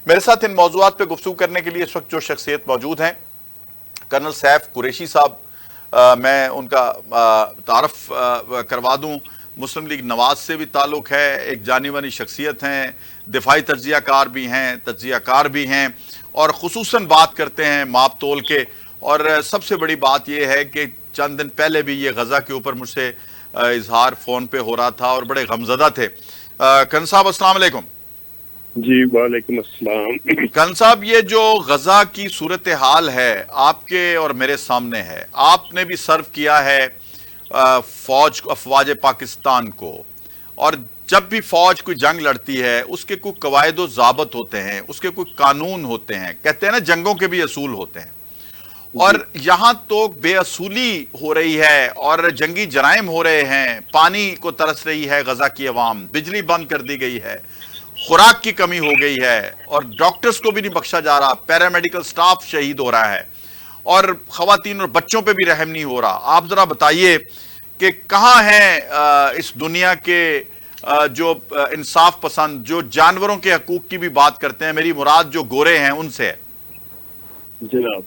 میرے ساتھ ان موضوعات پہ گفتگو کرنے کے لیے اس وقت جو شخصیت موجود ہیں، کرنل سیف قریشی صاحب، میں ان کا تعارف کروا دوں۔ مسلم لیگ نواز سے بھی تعلق ہے، ایک جانی مانی شخصیت ہیں، دفاعی تجزیہ کار بھی ہیں، تجزیہ کار بھی ہیں، اور خصوصاً بات کرتے ہیں ماپ تول کے۔ اور سب سے بڑی بات یہ ہے کہ چند دن پہلے بھی یہ غزہ کے اوپر مجھ سے اظہار فون پہ ہو رہا تھا اور بڑے غمزدہ تھے۔ کرن صاحب السلام علیکم۔ جی وعلیکم السلام۔ کرن صاحب، یہ جو غزہ کی صورتحال ہے آپ کے اور میرے سامنے ہے، آپ نے بھی سرو کیا ہے افواج پاکستان کو، اور جب بھی فوج کوئی جنگ لڑتی ہے اس کے کوئی قواعد و ضابط ہوتے ہیں، اس کے کوئی قانون ہوتے ہیں، کہتے ہیں نا جنگوں کے بھی اصول ہوتے ہیں، اور جی یہاں تو بے اصولی ہو رہی ہے اور جنگی جرائم ہو رہے ہیں، پانی کو ترس رہی ہے غزہ کی عوام، بجلی بند کر دی گئی ہے، خوراک کی کمی ہو گئی ہے، اور ڈاکٹرز کو بھی نہیں بخشا جا رہا، پیرامیڈیکل سٹاف شہید ہو رہا ہے، اور خواتین اور بچوں پہ بھی رحم نہیں ہو رہا۔ آپ ذرا بتائیے کہ کہاں ہیں اس دنیا کے جو انصاف پسند، جو جانوروں کے حقوق کی بھی بات کرتے ہیں، میری مراد جو گورے ہیں ان سے ہے۔ جناب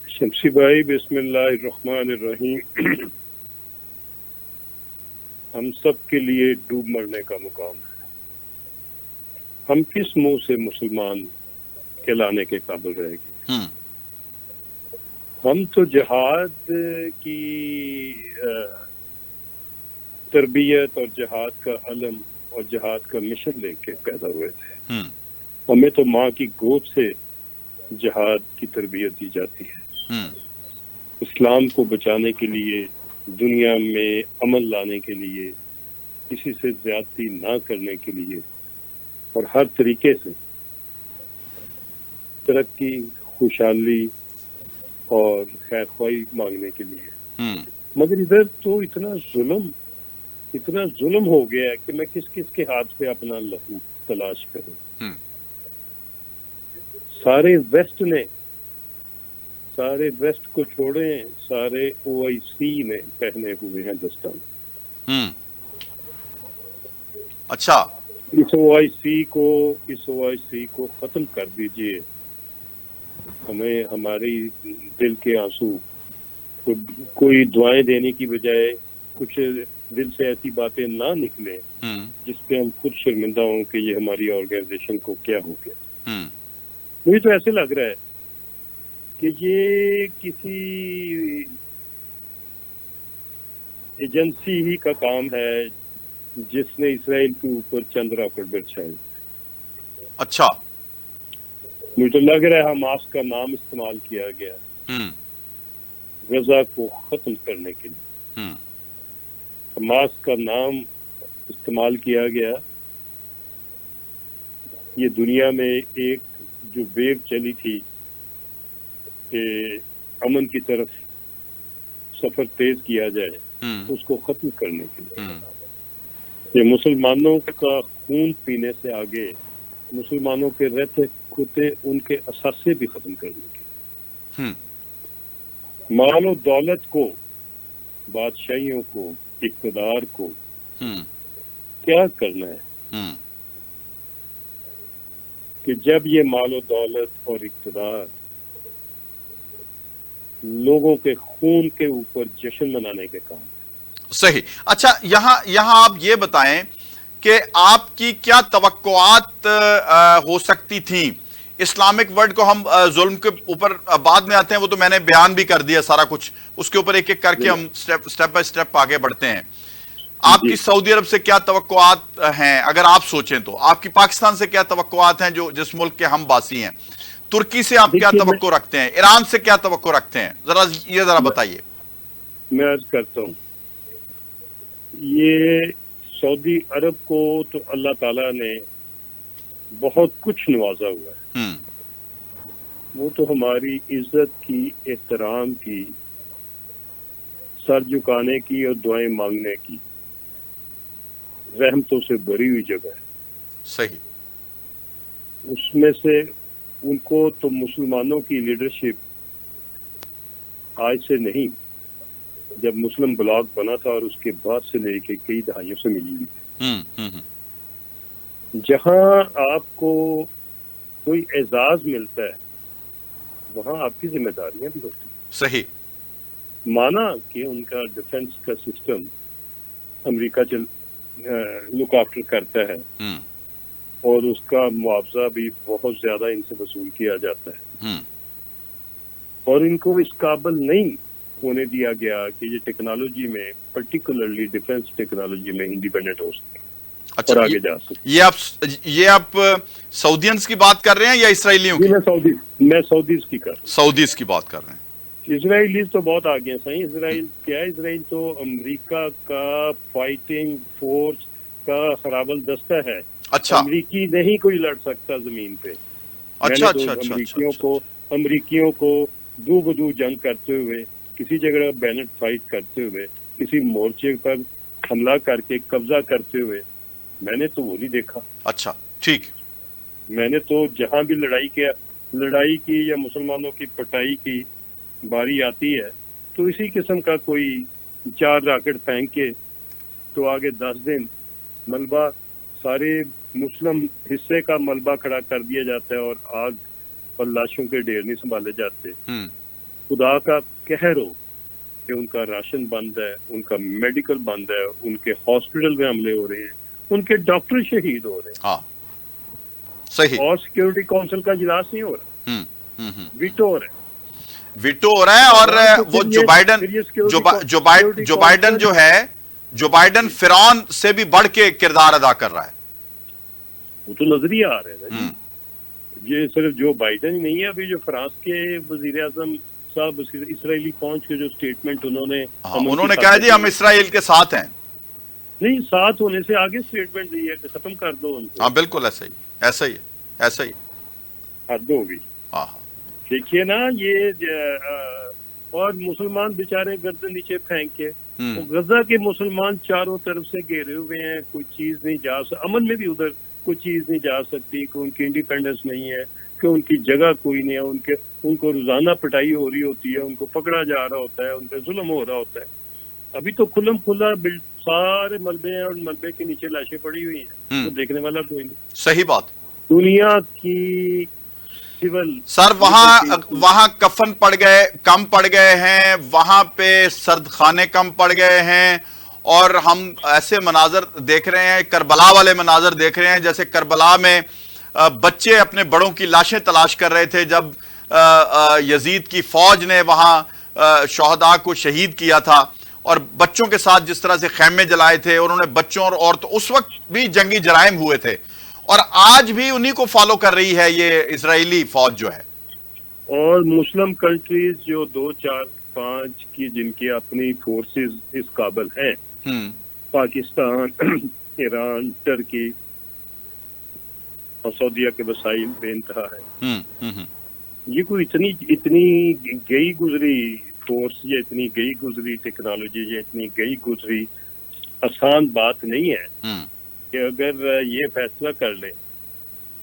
شمسی بھائی، بسم اللہ الرحمن الرحیم۔ ہم سب کے لیے ڈوب مرنے کا مقام ہے۔ ہم کس منہ سے مسلمان کہلانے کے قابل رہے گے؟ ہم تو جہاد کی تربیت اور جہاد کا علم اور جہاد کا مشن لے کے پیدا ہوئے تھے۔ ہمیں تو ماں کی گود سے جہاد کی تربیت دی جاتی ہے، اسلام کو بچانے کے لیے، دنیا میں امن لانے کے لیے، کسی سے زیادتی نہ کرنے کے لیے، اور ہر طریقے سے ترقی، خوشحالی اور خیر خواہی مانگنے کے لیے۔ مگر ادھر تو اتنا ظلم ہو گیا ہے کہ میں کس کس کے ہاتھ پہ اپنا لہو تلاش کروں۔ سارے ویسٹ کو چھوڑیں، سارے او آئی سی میں پہنے ہوئے ہیں دستان۔ اچھا، اس او آئی سی کو ختم کر دیجئے۔ ہمیں ہماری دل کے آنسو، کوئی دعائیں دینے کی بجائے کچھ دل سے ایسی باتیں نہ نکلیں جس پہ ہم خود شرمندہ ہوں کہ یہ ہماری آرگنائزیشن کو کیا ہو گیا۔ مجھے تو ایسے لگ رہا ہے کہ یہ کسی ایجنسی ہی کا کام ہے جس نے اسرائیل کے اوپر چند راکٹ برسائے۔ اچھا، مجھے تو لگ رہا ہے حماس کا نام استعمال کیا گیا غزہ کو ختم کرنے کے لیے۔ حماس کا نام استعمال کیا گیا۔ یہ دنیا میں ایک جو ویو چلی تھی کہ امن کی طرف سفر تیز کیا جائے، اس کو ختم کرنے کے لیے، یہ مسلمانوں کا خون پینے سے آگے، مسلمانوں کے رہتے کھوتے ان کے اثاثے بھی ختم کرنے کے، مال و دولت کو، بادشاہیوں کو، اقتدار کو کیا کرنا ہے کہ جب یہ مال و دولت اور اقتدار لوگوں کے خون کے اوپر جشن منانے کے کام ہے۔ صحیح۔ اچھا، یہاں آپ یہ بتائیں کہ آپ کی کیا توقعات ہو سکتی تھیں؟ اسلامک ورلڈ کو ہم ظلم کے اوپر بعد میں آتے ہیں، وہ تو میں نے بیان بھی کر دیا سارا کچھ، اس کے اوپر ایک ایک کر کے ہم سٹیپ بائی سٹیپ آگے بڑھتے ہیں۔ آپ کی سعودی عرب سے کیا توقعات ہیں اگر آپ سوچیں تو؟ آپ کی پاکستان سے کیا توقعات ہیں جو جس ملک کے ہم باسی ہیں؟ ترکی سے آپ کیا توقع رکھتے ہیں؟ ایران سے کیا توقع رکھتے ہیں؟ ذرا بتائیے۔ میں عرض کرتا ہوں، یہ سعودی عرب کو تو اللہ تعالیٰ نے بہت کچھ نوازا ہوا ہے۔ وہ تو ہماری عزت کی، احترام کی، سر جھکانے کی اور دعائیں مانگنے کی رحمتوں سے بھری ہوئی جگہ ہے۔ صحیح۔ اس میں سے ان کو تو مسلمانوں کی لیڈرشپ آج سے نہیں، جب مسلم بلاک بنا تھا اور اس کے بعد سے لے کے کئی دہائیوں سے ملی ہوئی تھی۔ جہاں آپ کو کوئی اعزاز ملتا ہے وہاں آپ کی ذمہ داریاں بھی ہوتی ہیں. صحیح. مانا کہ ان کا ڈیفنس کا سسٹم امریکہ لک آفٹر کرتا ہے اور اس کا معاوضہ بھی بہت زیادہ ان سے وصول کیا جاتا ہے اور ان کو اس قابل نہیں ہونے دیا گیا کہ یہ ٹیکنالوجی میں پرٹیکولرلی ڈیفنس ٹیکنالوجی میں انڈیپینڈنٹ ہو سکے اور آگے جا سکے. یہ آپ سعودینز کی بات کر رہے ہیں یا اسرائیلیوں کی؟ میں سعودیز کی کر رہا ہوں. سعودیز کی بات کر رہے ہیں. اسرائیلیز تو بہت آگے ہیں صحیح. اسرائیل کیا ہے؟ اسرائیل تو امریکہ کا فائٹنگ فورس کا خرابل دستہ ہے. اچھا. امریکی نہیں کوئی لڑ سکتا زمین پہ. اچھا. امریکیوں کو دو بدو جنگ کرتے ہوئے کسی جگہ بینٹ فائٹ کرتے ہوئے کسی مورچے پر حملہ کر کے قبضہ کرتے ہوئے میں نے تو وہ نہیں دیکھا. اچھا ٹھیک. میں نے تو جہاں بھی لڑائی کی یا مسلمانوں کی پٹائی کی باری آتی ہے تو اسی قسم کا کوئی 4 راکٹ پھینک کے تو آگے 10 دن ملبہ سارے مسلم حصے کا ملبہ کھڑا کر دیا جاتا ہے اور آگ اور لاشوں کے ڈھیر نہیں سنبھالے جاتے. خدا کا قہر ہو کہ ان کا راشن بند ہے, ان کا میڈیکل بند ہے, ان کے ہاسپٹل میں حملے ہو رہے ہیں, ان کے ڈاکٹر شہید ہو رہے ہیں. صحیح. اور سیکورٹی کونسل کا اجلاس نہیں ہو رہا, ویٹو ہو رہا ہے. ویٹو ہو رہا ہے. اور وہ جو بائیڈن فرعون سے بھی بڑھ کے کردار ادا کر رہا ہے. وہ تو نظریہ آ رہا ہے نا. یہ صرف جو بائیڈن ہی نہیں ہے, ابھی جو فرانس کے وزیر اعظم صاحب اسرائیلی فوج کے جو سٹیٹمنٹ انہوں نے کہا جی ہم اسرائیل کے ساتھ ہیں. نہیں, ساتھ ہونے سے آگے سٹیٹمنٹ دی ہے کہ ختم کر دو ان کو. ہاں بالکل ایسا ہی حد ہوگی. دیکھیے نا یہ اور مسلمان بیچارے گردن نیچے پھینک کے غزہ کے مسلمان چاروں طرف سے گھیرے ہوئے ہیں. کوئی چیز نہیں جا سکتی, امن میں بھی ادھر کوئی چیز نہیں جا سکتی, کہ ان کی انڈیپینڈنس نہیں ہے, کہ ان کی جگہ کوئی نہیں ہے, ان کو روزانہ پٹائی ہو رہی ہوتی ہے, ان کو پکڑا جا رہا ہوتا ہے, ان پہ ظلم ہو رہا ہوتا ہے. ابھی تو کھلا سارے ملبے ہیں اور ملبے کے نیچے لاشیں پڑی ہوئی ہیں, تو دیکھنے والا کوئی نہیں. صحیح بات. دنیا کی سر وہاں کفن کم پڑ گئے ہیں, وہاں پہ سرد خانے کم پڑ گئے ہیں, اور ہم ایسے مناظر دیکھ رہے ہیں, کربلا والے مناظر دیکھ رہے ہیں, جیسے کربلا میں بچے اپنے بڑوں کی لاشیں تلاش کر رہے تھے جب یزید کی فوج نے وہاں شہداء کو شہید کیا تھا, اور بچوں کے ساتھ جس طرح سے خیمے جلائے تھے, اور انہوں نے بچوں اور عورتوں, اس وقت بھی جنگی جرائم ہوئے تھے, اور آج بھی انہی کو فالو کر رہی ہے یہ اسرائیلی فوج جو ہے. اور مسلم کنٹریز جو 2 4 5 کی جن کی اپنی فورسز اس قابل ہیں, پاکستان, ایران, ٹرکی اور سعودیہ کے وسائل بے انتہا ہے. یہ کوئی اتنی گئی گزری فورس, یہ اتنی گئی گزری ٹیکنالوجی, یہ اتنی گئی گزری آسان بات نہیں ہے کہ اگر یہ فیصلہ کر لیں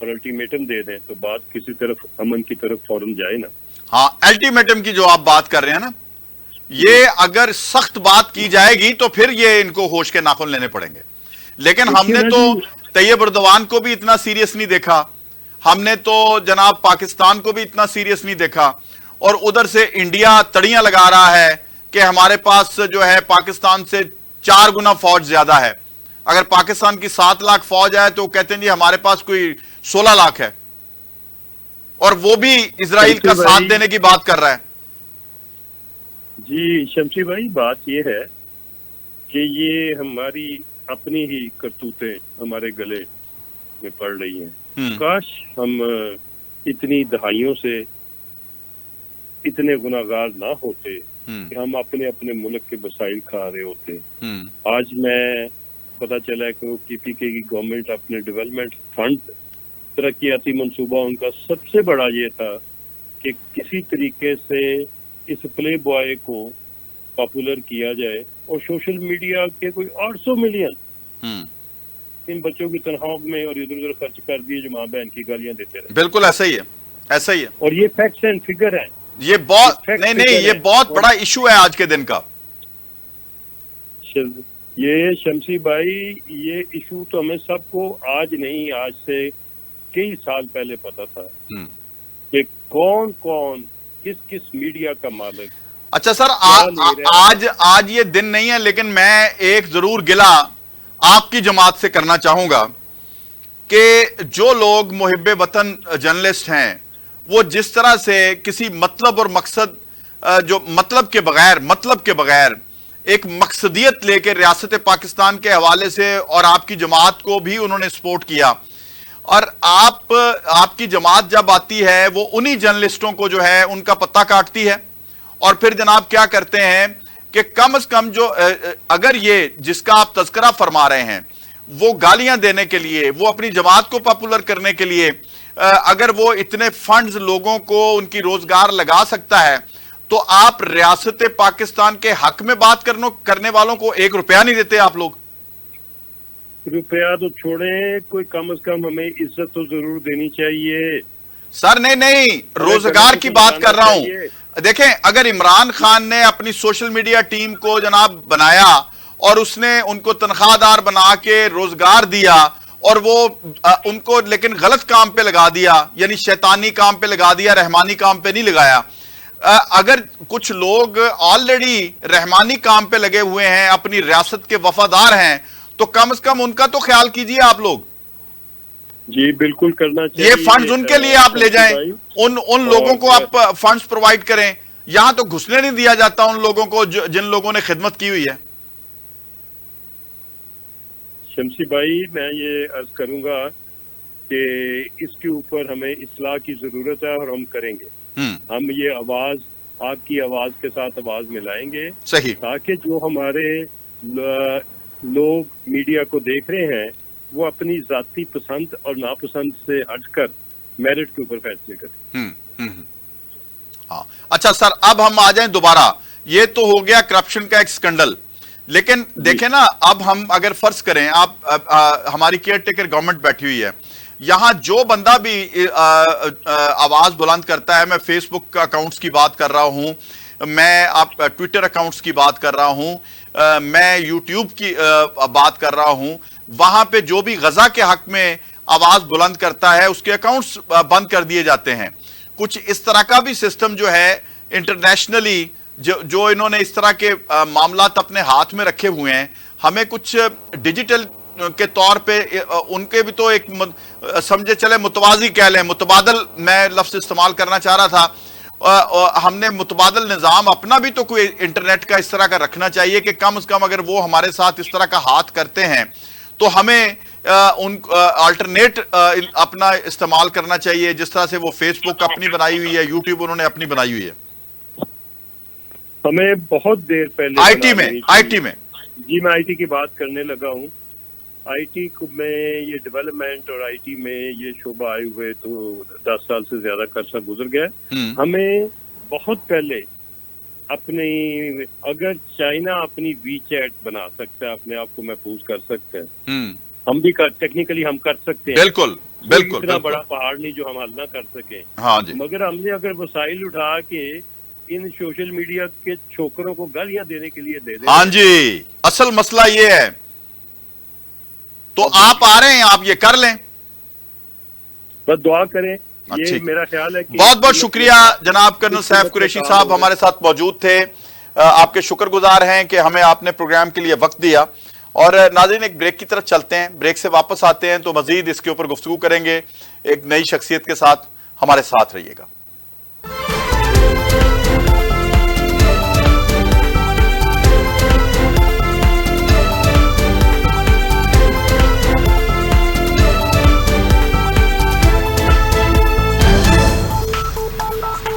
اور الٹیمیٹم دے دیں تو بات کسی طرف امن کی طرف فوراً جائے نا. ہاں, الٹیمیٹم کی جو آپ بات کر رہے ہیں نا, یہ اگر سخت بات کی جائے گی تو پھر یہ ان کو ہوش کے ناخن لینے پڑیں گے. لیکن ہم نے تو طیب اردوان کو بھی اتنا سیریس نہیں دیکھا, ہم نے تو جناب پاکستان کو بھی اتنا سیریس نہیں دیکھا, اور ادھر سے انڈیا تڑیاں لگا رہا ہے کہ ہمارے پاس جو ہے پاکستان سے 4 گنا فوج زیادہ ہے. اگر پاکستان کی 7 لاکھ فوج ہے تو کہتے ہیں جی ہمارے پاس کوئی 16 لاکھ ہے, اور وہ بھی اسرائیل کا ساتھ دینے کی بات کر رہا ہے. جی شمسی بھائی, بات یہ ہے کہ یہ ہماری اپنی ہی کرتوتیں ہمارے گلے میں پڑ رہی ہیں. کاش ہم اتنی دہائیوں سے اتنے گناہگار نہ ہوتے کہ ہم اپنے ملک کے وسائل کھا رہے ہوتے. آج میں پتا چلا کہ وہ پی کے کی گورنمنٹ اپنے ڈیولپمنٹ فنڈ ترقیاتی منصوبہ ان کا سب سے بڑا یہ تھا کہ کسی طریقے سے اس پلے بوائے کو پاپولر کیا جائے, اور سوشل میڈیا کے کوئی 800 ملین ان بچوں کی تنخواہوں میں اور ادھر ادھر خرچ کر دیے جو ماں بہن کی گالیاں دیتے رہے. بالکل ایسا ہی ہے. اور یہ فیکٹس اینڈ فگر ہے. یہ بہت بڑا ایشو ہے آج کے دن کا. یہ شمسی بھائی یہ ایشو تو ہمیں سب کو آج نہیں، آج سے کئی سال پہلے پتا تھا کہ کون کون کس کس میڈیا کا مالک. اچھا سر، آج یہ دن نہیں ہے، لیکن میں ایک ضرور گلہ آپ کی جماعت سے کرنا چاہوں گا کہ جو لوگ محب وطن جرنلسٹ ہیں وہ جس طرح سے کسی مطلب اور مقصد جو مطلب کے بغیر ایک مقصدیت لے کے ریاست پاکستان کے حوالے سے، اور آپ کی جماعت کو بھی انہوں نے سپورٹ کیا، اور آپ کی جماعت جب آتی ہے وہ انہی جرنلسٹوں کو جو ہے ان کا پتہ کاٹتی ہے، اور پھر جناب کیا کرتے ہیں کہ کم از کم جو اگر یہ جس کا آپ تذکرہ فرما رہے ہیں وہ گالیاں دینے کے لیے، وہ اپنی جماعت کو پاپولر کرنے کے لیے اگر وہ اتنے فنڈز لوگوں کو ان کی روزگار لگا سکتا ہے، تو آپ ریاست پاکستان کے حق میں بات کرنے والوں کو 1 روپیہ نہیں دیتے آپ لوگ؟ روپیہ تو چھوڑیں، کوئی کم از کم ہمیں عزت تو ضرور دینی چاہیے. سر نہیں، روزگار کی بات کر رہا ہوں. دیکھیں، اگر عمران خان نے اپنی سوشل میڈیا ٹیم کو جناب بنایا اور اس نے ان کو تنخواہ دار بنا کے روزگار دیا، اور وہ ان کو لیکن غلط کام پہ لگا دیا، یعنی شیطانی کام پہ لگا دیا، رحمانی کام پہ نہیں لگایا. اگر کچھ لوگ آلریڈی رحمانی کام پہ لگے ہوئے ہیں، اپنی ریاست کے وفادار ہیں، تو کم از کم ان کا تو خیال کیجئے آپ لوگ. جی بالکل کرنا چاہیے. یہ فنڈز ان کے لیے آپ لے جائیں، ان لوگوں کو آپ فنڈز پرووائڈ کریں. یہاں تو گھسنے نہیں دیا جاتا ان لوگوں کو جن لوگوں نے خدمت کی ہوئی ہے. شمسی بھائی میں یہ عرض کروں گا کہ اس کے اوپر ہمیں اصلاح کی ضرورت ہے، اور ہم کریں گے. ہم یہ آواز آپ کی آواز کے ساتھ آواز ملائیں گے، صحیح، تاکہ جو ہمارے لوگ میڈیا کو دیکھ رہے ہیں وہ اپنی ذاتی پسند اور ناپسند سے ہٹ کر میرٹ کے اوپر فیصلے کریں. ہاں اچھا سر، اب ہم آ جائیں دوبارہ. یہ تو ہو گیا کرپشن کا ایک سکنڈل، لیکن دیکھیں نا، اب ہم اگر فرض کریں، آپ ہماری کیئر ٹیکر گورنمنٹ بیٹھی ہوئی ہے، یہاں جو بندہ بھی آواز بلند کرتا ہے، میں فیس بک اکاؤنٹس کی بات کر رہا ہوں، میں ٹویٹر اکاؤنٹس کی بات کر رہا ہوں، میں یوٹیوب کی بات کر رہا ہوں، وہاں پہ جو بھی غزہ کے حق میں آواز بلند کرتا ہے اس کے اکاؤنٹس بند کر دیے جاتے ہیں. کچھ اس طرح کا بھی سسٹم جو ہے انٹرنیشنلی، جو انہوں نے اس طرح کے معاملات اپنے ہاتھ میں رکھے ہوئے ہیں، ہمیں کچھ ڈیجیٹل کے طور پہ ان کے بھی تو ایک سمجھے چلے متوازی کہہ لیں، متبادل میں لفظ استعمال کرنا چاہ رہا تھا، ہم نے متبادل نظام اپنا بھی تو کوئی انٹرنیٹ کا اس طرح کا رکھنا چاہیے کہ کم از کم اگر وہ ہمارے ساتھ اس طرح کا ہاتھ کرتے ہیں تو ہمیں ان آلٹرنیٹ اپنا استعمال کرنا چاہیے، جس طرح سے وہ فیس بک اپنی بنائی ہوئی ہے، یوٹیوب انہوں نے اپنی بنائی ہوئی ہے. ہمیں بہت دیر پہلے آئی ٹی میں جی میں آئی ٹی کی بات کرنے لگا ہوں. آئی ٹی میں یہ ڈیولپمنٹ اور آئی ٹی میں یہ شعبہ آئے ہوئے تو 10 سال سے زیادہ عرصہ گزر گیا. ہمیں بہت پہلے اپنی، اگر چائنا اپنی وی چیٹ بنا سکتا ہے، اپنے آپ کو محفوظ کر سکتا ہے، ہم بھی ٹیکنیکلی ہم کر سکتے ہیں. بالکل اتنا بڑا پہاڑ نہیں جو ہم حل نہ کر سکیں. ہاں جی، مگر ہم نے اگر وسائل اٹھا کے ان سوشل میڈیا کے چھوکروں کو گالیاں دینے کے لیے دے دیں. ہاں جی، اصل مسئلہ یہ ہے. تو آپ آ رہے ہیں، آپ یہ کر لیں، بس دعا کریں. یہ میرا خیال ہے کہ بہت بہت شکریہ جناب کرنل سیف قریشی صاحب ہمارے ساتھ موجود تھے. آپ کے شکر گزار ہیں کہ ہمیں آپ نے پروگرام کے لیے وقت دیا. اور ناظرین ایک بریک کی طرف چلتے ہیں، بریک سے واپس آتے ہیں تو مزید اس کے اوپر گفتگو کریں گے ایک نئی شخصیت کے ساتھ. ہمارے ساتھ رہیے گا.